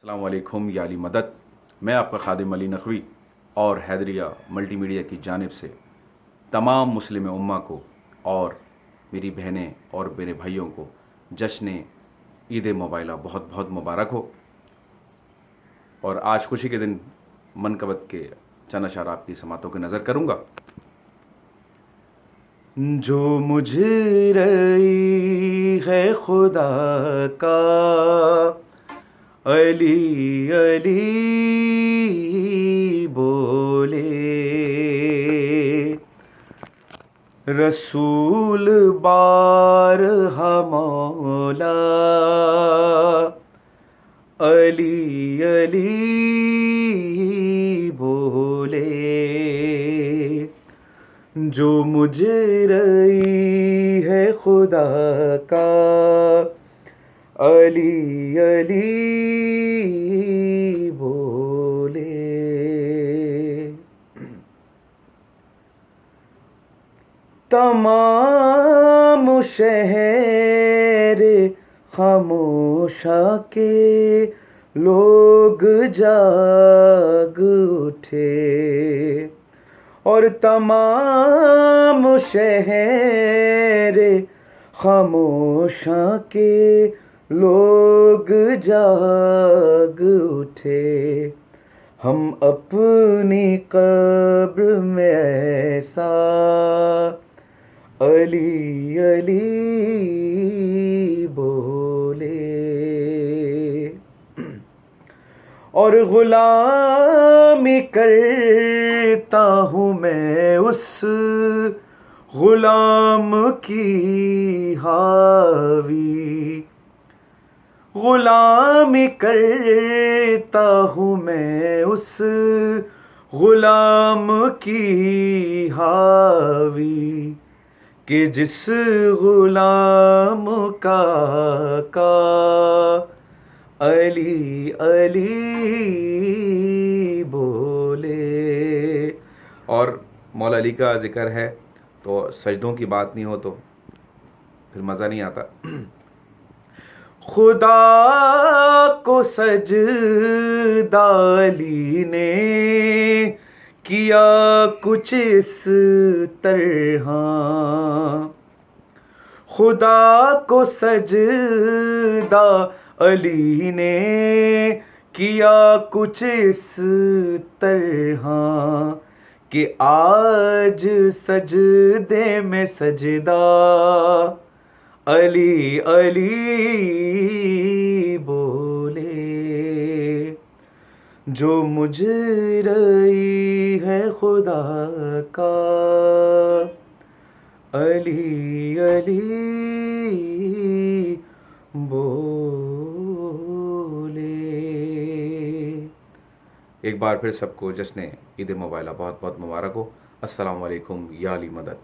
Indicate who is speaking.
Speaker 1: السلام علیکم یا علی مدد. میں آپ کا خادم علی نقوی اور حیدریہ ملٹی میڈیا کی جانب سے تمام مسلم امہ کو اور میری بہنیں اور میرے بھائیوں کو جشن عید موبائلہ بہت بہت مبارک ہو. اور آج خوشی کے دن منقبت کے چند اشعار آپ کی سماعتوں کی نظر کروں گا. جو مجھ رہی ہے خدا کا علی علی بولے، رسول بارہا مولا علی علی بولے. جو مجھ رہی ہے خدا کا علی علی بولے. تمام شہر خاموشاں کے لوگ جاگ اٹھے، اور تمام شہر خاموشاں کے لوگ جاگ اٹھے. ہم اپنی قبر میں ایسا علی علی بولے، اور غلامی کرتا ہوں میں اس غلام کی حاوی. غلامی کرتا ہوں میں اس غلام کی حاوی، کہ جس غلام کا آقا علی علی بولے. اور مولا علی کا ذکر ہے تو سجدوں کی بات نہیں ہو تو پھر مزہ نہیں آتا. خدا کو سجدہ علی نے کیا کچھ اس طرح، خدا کو سجدہ علی نے کیا کچھ اس طرح، کہ آج سجدے میں سجدہ علی علی بولے. جو مجھ رہی ہے خدا کا علی علی بولے. ایک بار پھر سب کو جشن عید موبائلہ بہت بہت مبارک ہو. السلام علیکم یا علی مدد.